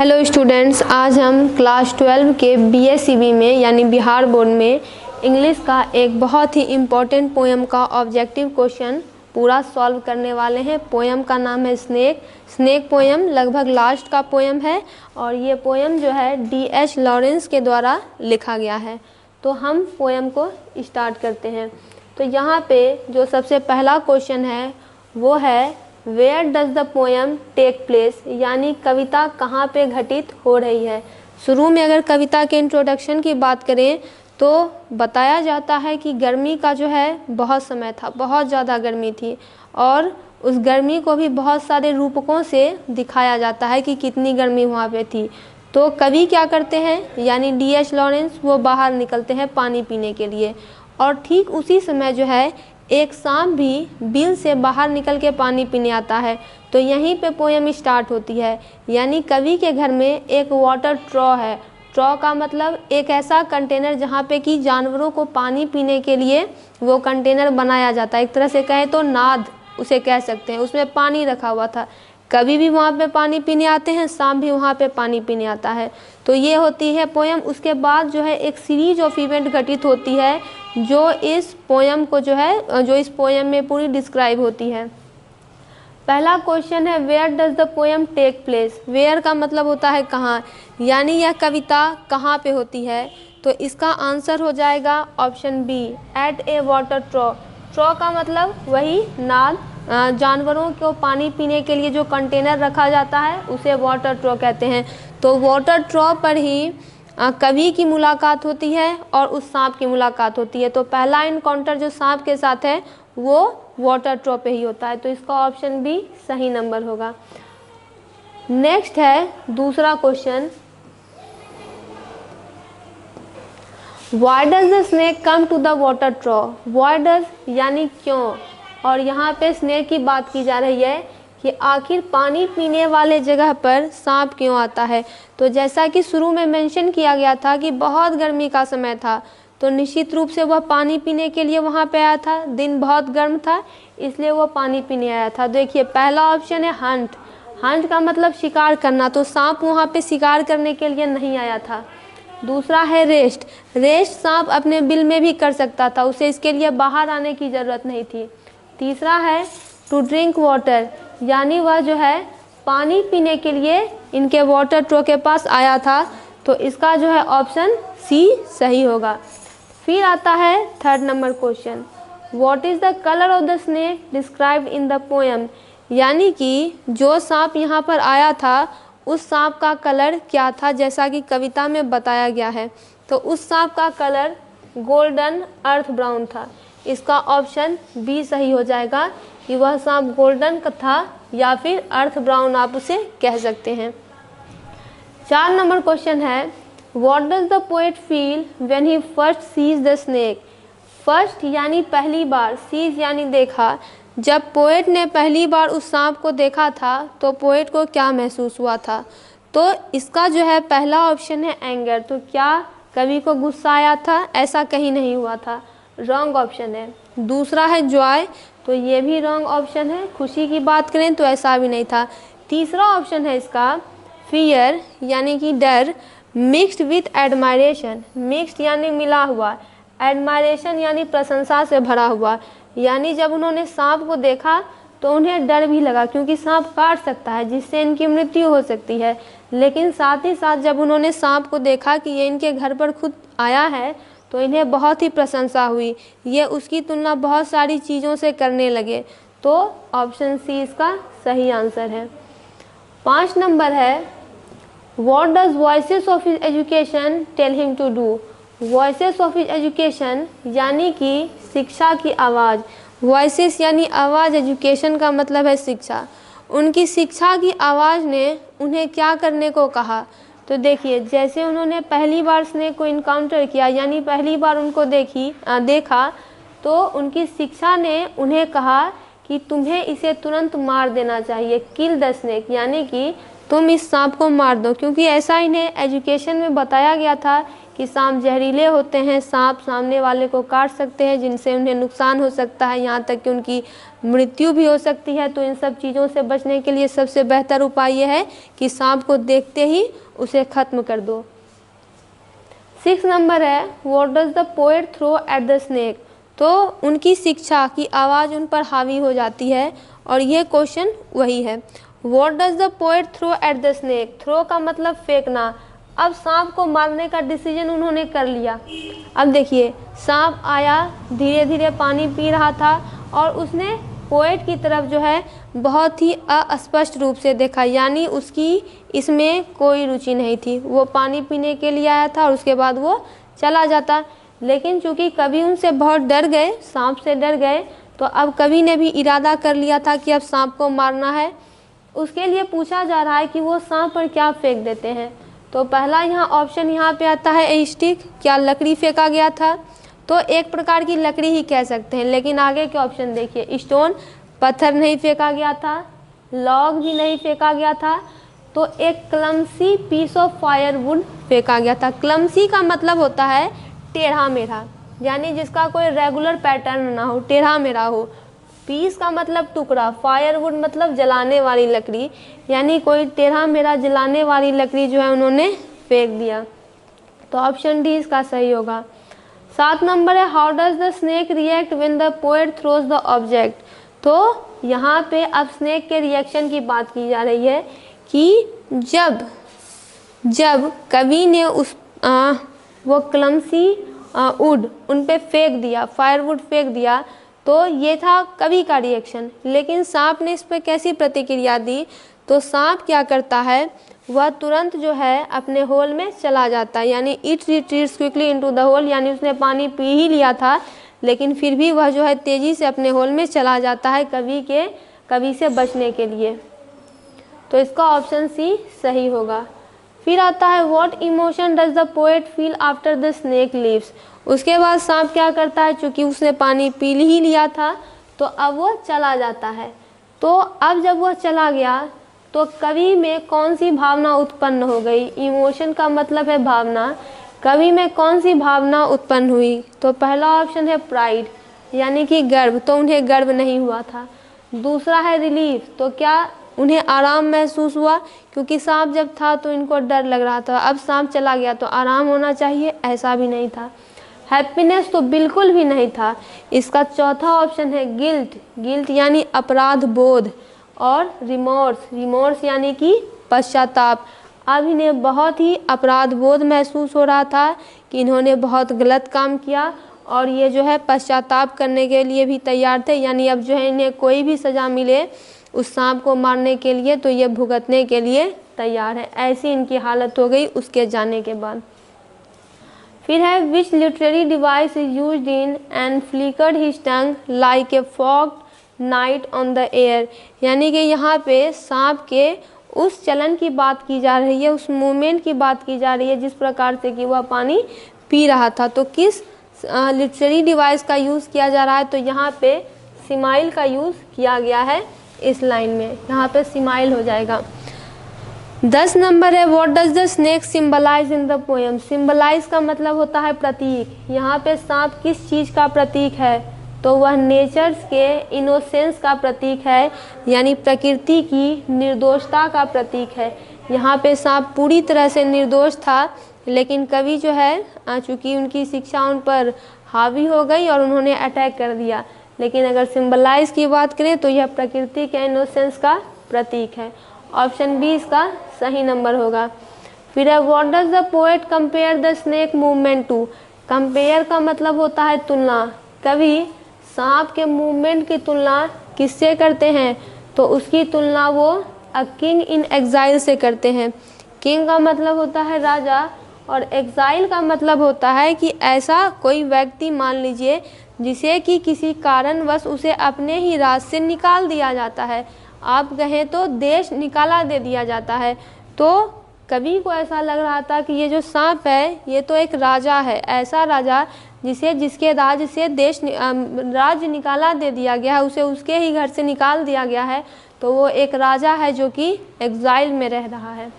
Hello students, आज हम class 12 के बीएससीबी में यानी बिहार बोर्ड में इंग्लिश का एक बहुत ही इम्पोर्टेंट पोएम का ऑब्जेक्टिव क्वेश्चन पूरा सॉल्व करने वाले हैं। पोएम का नाम है स्नेक पोएम, लगभग लास्ट का पोएम है और ये पोएम जो है D.H. लॉरेंस के द्वारा लिखा गया है। तो हम पोएम को स्टार्ट करते हैं। तो यहाँ पे जो सबसे पहला क्वेश्चन है वो है where does the poem take place, यानी कविता कहाँ पे घटित हो रही है। शुरू में अगर कविता के इंट्रोडक्शन की बात करें तो बताया जाता है कि गर्मी का जो है बहुत समय था, बहुत ज़्यादा गर्मी थी और उस गर्मी को भी बहुत सारे रूपकों से दिखाया जाता है कि कितनी गर्मी वहाँ पे थी। तो कवि क्या करते हैं यानी D.H. लॉरेंस वो बाहर निकलते हैं पानी पीने के लिए और ठीक उसी समय जो है एक सांप भी बिल से बाहर निकल के पानी पीने आता है। तो यहीं पे पोएम स्टार्ट होती है, यानी कवि के घर में एक वाटर ट्रॉ है। ट्रॉ का मतलब एक ऐसा कंटेनर जहाँ पे कि जानवरों को पानी पीने के लिए वो कंटेनर बनाया जाता है। एक तरह से कहें तो नाद उसे कह सकते हैं, उसमें पानी रखा हुआ था। कभी भी वहाँ पे पानी पीने आते हैं, सांप भी वहाँ पे पानी पीने आता है। तो ये होती है पोएम। उसके बाद जो है एक सीरीज ऑफ इवेंट घटित होती है जो इस पोएम को जो इस पोएम में पूरी डिस्क्राइब होती है। पहला क्वेश्चन है where does the poem take place. Where का मतलब होता है कहाँ, यानी यह कविता कहाँ पे होती है। तो इसका आंसर हो जाएगा ऑप्शन बी, एट ए वाटर ट्रॉ। ट्रॉ का मतलब वही नाद, जानवरों को पानी पीने के लिए जो कंटेनर रखा जाता है उसे वाटर ट्रॉ कहते हैं। तो वाटर ट्रॉ पर ही कवि की मुलाकात होती है और उस सांप की मुलाकात होती है। तो पहला इनकाउंटर जो सांप के साथ है वो वाटर ट्रॉ पे ही होता है। तो इसका ऑप्शन बी सही नंबर होगा। नेक्स्ट है दूसरा question, why does the snake come to the water trough. Why does यानी क्यों, और यहाँ पे स्नेक की बात की जा रही है कि आखिर पानी पीने वाले जगह पर सांप क्यों आता है। तो जैसा कि शुरू में मेंशन किया गया था कि बहुत गर्मी का समय था, तो निश्चित रूप से वह पानी पीने के लिए वहाँ पे आया था। दिन बहुत गर्म था इसलिए वह पानी पीने आया था। देखिए पहला ऑप्शन है हंट। हंट का मतलब शिकार करना, तो सांप वहाँ पे शिकार करने के लिए नहीं आया था। दूसरा है रेस्ट। रेस्ट सांप अपने बिल में भी कर सकता था, उसे इसके लिए बाहर आने की ज़रूरत नहीं थी। तीसरा है टू ड्रिंक वाटर, यानी वह जो है पानी पीने के लिए इनके वाटर ट्रॉ के पास आया था। तो इसका जो है ऑप्शन सी सही होगा। फिर आता है third number question, what is the colour of the snake described in the poem. यानी कि जो सांप यहाँ पर आया था उस सांप का कलर क्या था, जैसा कि कविता में बताया गया है। तो उस सांप का कलर गोल्डन अर्थ ब्राउन था। इसका ऑप्शन बी सही हो जाएगा कि वह सांप गोल्डन का था या फिर अर्थ ब्राउन आप उसे कह सकते हैं। 4 नंबर क्वेश्चन है what does the poet feel when he first sees the snake. First यानी पहली बार, सीज यानी देखा। जब पोएट ने पहली बार उस सांप को देखा था तो पोएट को क्या महसूस हुआ था। तो इसका जो है पहला ऑप्शन है एंगर। तो क्या कवि को गुस्सा आया था, ऐसा कहीं नहीं हुआ था, रॉन्ग ऑप्शन है। दूसरा है जॉय, तो ये भी रॉन्ग ऑप्शन है। खुशी की बात करें तो ऐसा भी नहीं था। तीसरा ऑप्शन है इसका फियर यानी कि डर, मिक्स्ड विथ एडमायरेशन। मिक्स्ड यानी मिला हुआ, एडमायरेशन यानी प्रशंसा से भरा हुआ। यानी जब उन्होंने सांप को देखा तो उन्हें डर भी लगा क्योंकि सांप काट सकता है जिससे इनकी मृत्यु हो सकती है। लेकिन साथ ही साथ जब उन्होंने सांप को देखा कि ये इनके घर पर खुद आया है तो इन्हें बहुत ही प्रशंसा हुई। ये उसकी तुलना बहुत सारी चीज़ों से करने लगे। तो ऑप्शन सी इसका सही आंसर है। 5 नंबर है what does voices of his education tell him to do. Voices of his education यानी कि शिक्षा की आवाज़। वॉइसेस यानी आवाज़, एजुकेशन का मतलब है शिक्षा। उनकी शिक्षा की आवाज़ ने उन्हें क्या करने को कहा। तो देखिए जैसे उन्होंने पहली बार स्नेक को इनकाउंटर किया यानी पहली बार उनको देखा तो उनकी शिक्षा ने उन्हें कहा कि तुम्हें इसे तुरंत मार देना चाहिए, किल द स्नेक, यानी कि तुम इस सांप को मार दो। क्योंकि ऐसा इन्हें एजुकेशन में बताया गया था कि सांप जहरीले होते हैं, सांप सामने वाले को काट सकते हैं जिनसे उन्हें नुकसान हो सकता है, यहाँ तक कि उनकी मृत्यु भी हो सकती है। तो इन सब चीज़ों से बचने के लिए सबसे बेहतर उपाय यह है कि सांप को देखते ही उसे ख़त्म कर दो। 6 नंबर है what does the poet throw at the snake. तो उनकी शिक्षा की आवाज़ उन पर हावी हो जाती है और ये क्वेश्चन वही है। What does the poet throw at the snake, throw का मतलब फेंकना। अब सांप को मारने का डिसीजन उन्होंने कर लिया। अब देखिए सांप आया, धीरे धीरे पानी पी रहा था और उसने पोएट की तरफ जो है बहुत ही अस्पष्ट रूप से देखा, यानी उसकी इसमें कोई रुचि नहीं थी। वो पानी पीने के लिए आया था और उसके बाद वो चला जाता। लेकिन चूंकि कवि उनसे बहुत डर गए, सांप से डर गए, तो अब कवि ने भी इरादा कर लिया था कि अब सांप को मारना है। उसके लिए पूछा जा रहा है कि वो सांप पर क्या फेंक देते हैं। तो पहला यहाँ ऑप्शन यहाँ पे आता है ए स्टिक, क्या लकड़ी फेंका गया था। तो एक प्रकार की लकड़ी ही कह सकते हैं, लेकिन आगे के ऑप्शन देखिए, स्टोन पत्थर नहीं फेंका गया था, लॉग भी नहीं फेंका गया था, तो एक क्लमसी पीस ऑफ फायरवुड फेंका गया था। क्लमसी का मतलब होता है टेढ़ा मेढ़ा, यानी जिसका कोई रेगुलर पैटर्न ना हो, टेढ़ा मेढ़ा हो। पीस का मतलब टुकड़ा, फायरवुड मतलब जलाने वाली लकड़ी, यानी कोई टेढ़ा मेढ़ा जलाने वाली लकड़ी जो है उन्होंने फेंक दिया। तो ऑप्शन डी इसका सही होगा। 7 नंबर है how does the snake react when the poet throws the object. तो यहाँ पे अब स्नेक के रिएक्शन की बात की जा रही है कि जब कवि ने उस वो क्लमसी वुड उन पे फेंक दिया, फायरवुड फेंक दिया, तो ये था कवि का रिएक्शन। लेकिन सांप ने इस पर कैसी प्रतिक्रिया दी। तो सांप क्या करता है, वह तुरंत जो है अपने होल में चला जाता है, यानी it retreats quickly into the hole, यानी उसने पानी पी ही लिया था लेकिन फिर भी वह जो है तेज़ी से अपने होल में चला जाता है कवि से बचने के लिए। तो इसका ऑप्शन सी सही होगा। फिर आता है what emotion does the poet feel after the snake leaves. उसके बाद सांप क्या करता है, चूँकि उसने पानी पी ही लिया था तो अब वो चला जाता है। तो अब जब वह चला गया तो कवि में कौन सी भावना उत्पन्न हो गई। इमोशन का मतलब है भावना। कवि में कौन सी भावना उत्पन्न हुई। तो पहला ऑप्शन है प्राइड, यानी कि गर्व, तो उन्हें गर्व नहीं हुआ था। दूसरा है रिलीफ, तो क्या उन्हें आराम महसूस हुआ, क्योंकि सांप जब था तो इनको डर लग रहा था, अब सांप चला गया तो आराम होना चाहिए, ऐसा भी नहीं था। हैप्पीनेस तो बिल्कुल भी नहीं था। इसका चौथा ऑप्शन है गिल्ट यानी अपराध बोध, और रिमोर्स यानी कि पश्चाताप। अब इन्हें बहुत ही अपराध बोध महसूस हो रहा था कि इन्होंने बहुत गलत काम किया और ये जो है पश्चाताप करने के लिए भी तैयार थे, यानी अब जो है इन्हें कोई भी सज़ा मिले उस सांप को मारने के लिए तो ये भुगतने के लिए तैयार है। ऐसी इनकी हालत हो गई उसके जाने के बाद। फिर है विच literary device is used in and flickered his tongue like a forged night on the air, यानी कि यहाँ पे सांप के उस चलन की बात की जा रही है, उस मूवमेंट की बात की जा रही है जिस प्रकार से कि वह पानी पी रहा था। तो किस लिटरेरी डिवाइस का यूज़ किया जा रहा है, तो यहाँ पे सिमाइल का यूज़ किया गया है। इस लाइन में यहाँ पे सिमाइल हो जाएगा। 10 नंबर है what does the snake symbolise in the poem. Symbolise का मतलब होता है प्रतीक। यहाँ पे सांप किस चीज़ का प्रतीक है, तो वह नेचर्स के इनोसेंस का प्रतीक है, यानी प्रकृति की निर्दोषता का प्रतीक है। यहाँ पे सांप पूरी तरह से निर्दोष था, लेकिन कवि जो है चूँकि उनकी शिक्षा उन पर हावी हो गई और उन्होंने अटैक कर दिया। लेकिन अगर सिंबलाइज की बात करें तो यह प्रकृति के इनोसेंस का प्रतीक है। ऑप्शन बी इसका सही नंबर होगा। फिर है what does the poet compare the snake movement to. Compare का मतलब होता है तुलना। कवि सांप के मूवमेंट की तुलना किससे करते हैं, तो उसकी तुलना वो अ किंग इन एग्जाइल से करते हैं। किंग का मतलब होता है राजा और एग्जाइल का मतलब होता है कि ऐसा कोई व्यक्ति मान लीजिए जिसे कि किसी कारणवश उसे अपने ही राज से निकाल दिया जाता है, आप कहें तो देश निकाला दे दिया जाता है। तो कवि को ऐसा लग रहा था कि ये जो सांप है ये तो एक राजा है, ऐसा राजा जिसके राज्य से राज्य निकाला दे दिया गया है, उसे उसके ही घर से निकाल दिया गया है, तो वो एक राजा है जो कि एग्जाइल में रह रहा है।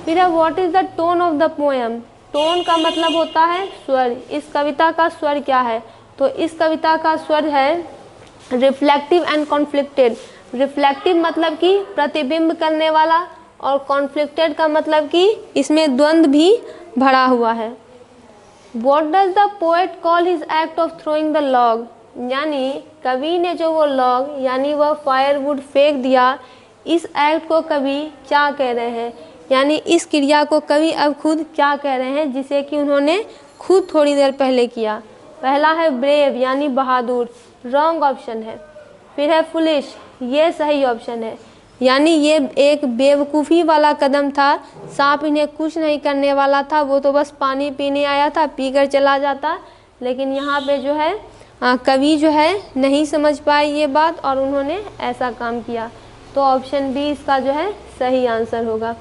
फिर है what is the tone of the poem. Tone का मतलब होता है स्वर। इस कविता का स्वर क्या है? तो इस कविता का स्वर है रिफ्लेक्टिव एंड कॉन्फ्लिक्टेड। रिफ्लेक्टिव मतलब कि प्रतिबिंब करने वाला, और कॉन्फ्लिक्टेड का मतलब कि इसमें द्वंद्व भी भरा हुआ है। What does the poet call his act of throwing the log? यानी कवि ने जो वो लॉग यानी वह फायरवुड फेंक दिया, इस एक्ट को कवि क्या कह रहे हैं? यानी इस क्रिया को कवि अब खुद क्या कह रहे हैं, जिसे कि उन्होंने खुद थोड़ी देर पहले किया? पहला है ब्रेव यानी बहादुर, रॉन्ग ऑप्शन है। फिर है फुलिश, ये सही ऑप्शन है, यानी ये एक बेवकूफ़ी वाला कदम था। सांप इन्हें कुछ नहीं करने वाला था, वो तो बस पानी पीने आया था, पीकर चला जाता। लेकिन यहाँ पे जो है कवि जो है नहीं समझ पाए ये बात और उन्होंने ऐसा काम किया। तो ऑप्शन बी इसका जो है सही आंसर होगा।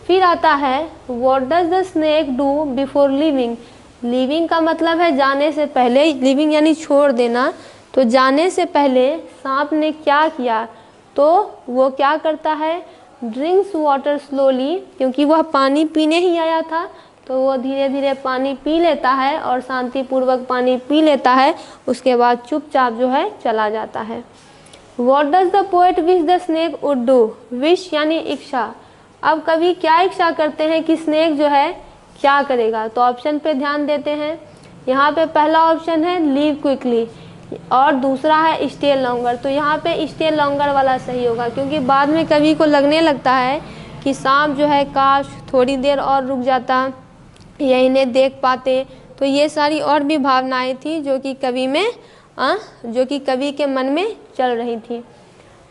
फिर आता है what does the snake do before living. Living का मतलब है जाने से पहले, लिविंग यानी छोड़ देना। तो जाने से पहले सांप ने क्या किया? तो वो क्या करता है? ड्रिंक्स वाटर स्लोली, क्योंकि वह पानी पीने ही आया था तो वो धीरे धीरे पानी पी लेता है और शांतिपूर्वक पानी पी लेता है, उसके बाद चुपचाप जो है चला जाता है। What does the poet wish the snake would do? Wish यानी इच्छा। अब कवि क्या इच्छा करते हैं कि स्नेक जो है क्या करेगा? तो ऑप्शन पे ध्यान देते हैं। यहाँ पे पहला ऑप्शन है लीव क्विकली और दूसरा है स्टे लॉन्गर। तो यहाँ पे स्टे लॉन्गर वाला सही होगा, क्योंकि बाद में कवि को लगने लगता है कि सांप जो है काश थोड़ी देर और रुक जाता या इन्हें देख पाते। तो ये सारी और भी भावनाएं थी जो कि कवि के मन में चल रही थी।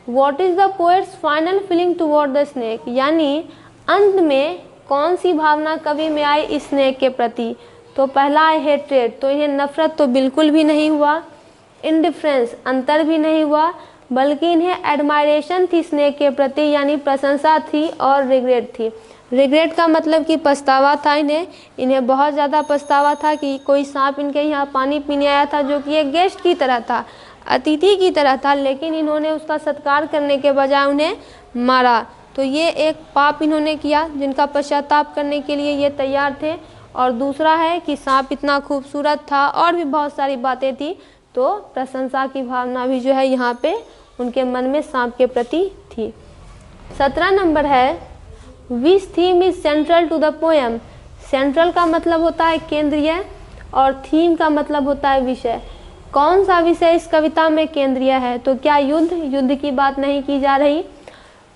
What is the poet's final feeling toward the snake? यानी अंत में कौन सी भावना कवि में आई स्नेक के प्रति? तो पहला है हेट्रेड, तो इन्हें नफरत तो बिल्कुल भी नहीं हुआ। इंडिफरेंस, अंतर भी नहीं हुआ, बल्कि इन्हें एडमायरेशन थी स्नेक के प्रति, यानी प्रशंसा थी। और रिग्रेट थी। रिग्रेट का मतलब कि पछतावा था, इन्हें बहुत ज़्यादा पछतावा था कि कोई सांप इनके यहाँ पानी पीने आया था जो कि एक गेस्ट की तरह था, अतिथि की तरह था, लेकिन इन्होंने उसका सत्कार करने के बजाय उन्हें मारा। तो ये एक पाप इन्होंने किया जिनका पश्चाताप करने के लिए ये तैयार थे। और दूसरा है कि सांप इतना खूबसूरत था और भी बहुत सारी बातें थी, तो प्रशंसा की भावना भी जो है यहाँ पे उनके मन में सांप के प्रति थी। 17 नंबर है which theme is central to the poem. Central का मतलब होता है केंद्रीय और थीम का मतलब होता है विषय। कौन सा विषय इस कविता में केंद्रीय है? तो क्या युद्ध की बात नहीं की जा रही।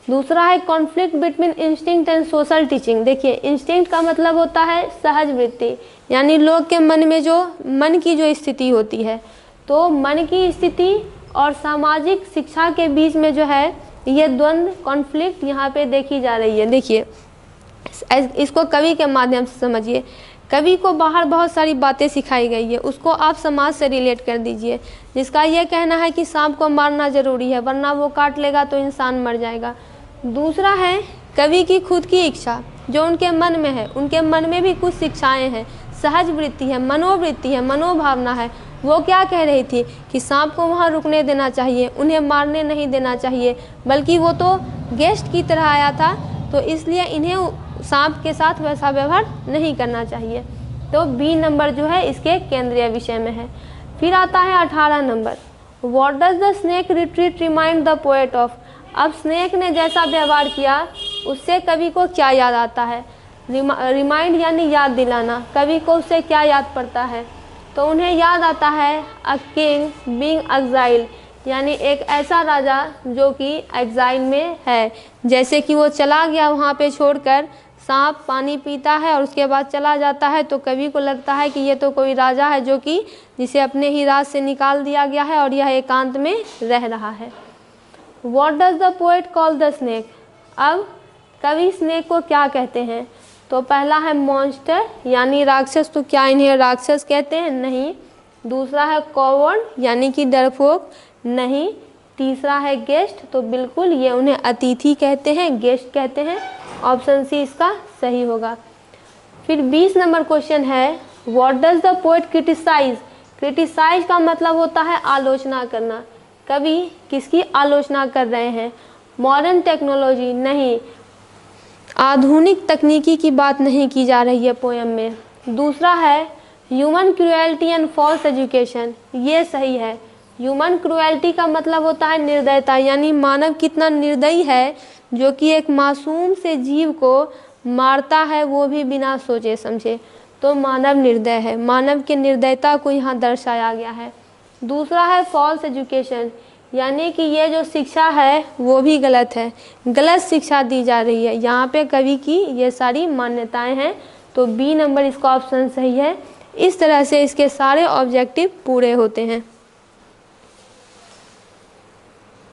दूसरा है conflict between instinct and social teaching. देखिए इंस्टिंक्ट का मतलब होता है सहज वृत्ति, यानी लोग के मन में जो मन की जो स्थिति होती है, तो मन की स्थिति और सामाजिक शिक्षा के बीच में जो है ये द्वंद्व कॉन्फ्लिक्ट यहाँ पे देखी जा रही है। देखिए इसको कवि के माध्यम से समझिए। कवि को बाहर बहुत सारी बातें सिखाई गई है, उसको आप समाज से रिलेट कर दीजिए, जिसका ये कहना है कि सांप को मारना ज़रूरी है वरना वो काट लेगा तो इंसान मर जाएगा। दूसरा है कवि की खुद की इच्छा जो उनके मन में है, उनके मन में भी कुछ शिक्षाएँ हैं, सहज वृत्ति है, मनोवृत्ति है, मनोभावना है। वो क्या कह रही थी कि सांप को वहाँ रुकने देना चाहिए, उन्हें मारने नहीं देना चाहिए, बल्कि वो तो गेस्ट की तरह आया था, तो इसलिए इन्हें सांप के साथ वैसा व्यवहार नहीं करना चाहिए। तो बी नंबर जो है इसके केंद्रीय विषय में है। फिर आता है 18 number what does the snake retreat remind the poet of. अब स्नेक ने जैसा व्यवहार किया उससे कवि को क्या याद आता है? रिमाइंड यानी याद दिलाना। कवि को उससे क्या याद पड़ता है? तो उन्हें याद आता है अ किंग बीइंग एक्साइल, यानी एक ऐसा राजा जो कि एग्जाइल में है। जैसे कि वो चला गया वहाँ पे छोड़कर, सांप पानी पीता है और उसके बाद चला जाता है, तो कवि को लगता है कि ये तो कोई राजा है जो कि जिसे अपने ही राज से निकाल दिया गया है और यह एकांत में रह रहा है। What does the poet call the snake. अब कवि स्नेक को क्या कहते हैं? तो पहला है मॉन्स्टर यानी राक्षस, तो क्या इन्हें राक्षस कहते हैं? नहीं। दूसरा है कॉवर्ड यानी कि डरपोक, नहीं। तीसरा है गेस्ट, तो बिल्कुल ये उन्हें अतिथि कहते हैं, गेस्ट कहते हैं। ऑप्शन सी इसका सही होगा। फिर 20 नंबर क्वेश्चन है what does the poet criticise. Criticise का मतलब होता है आलोचना करना। कवि किसकी आलोचना कर रहे हैं? मॉडर्न टेक्नोलॉजी, नहीं, आधुनिक तकनीकी की बात नहीं की जा रही है पोएम में। दूसरा है human cruelty and false education, ये सही है। ह्यूमन क्रूएल्टी का मतलब होता है निर्दयता, यानी मानव कितना निर्दयी है जो कि एक मासूम से जीव को मारता है, वो भी बिना सोचे समझे। तो मानव निर्दय है, मानव की निर्दयता को यहाँ दर्शाया गया है। दूसरा है फॉल्स एजुकेशन, यानी कि ये जो शिक्षा है वो भी गलत है, गलत शिक्षा दी जा रही है। यहाँ पे कवि की ये सारी मान्यताएं हैं, तो बी नंबर इसका ऑप्शन सही है। इस तरह से इसके सारे ऑब्जेक्टिव पूरे होते हैं।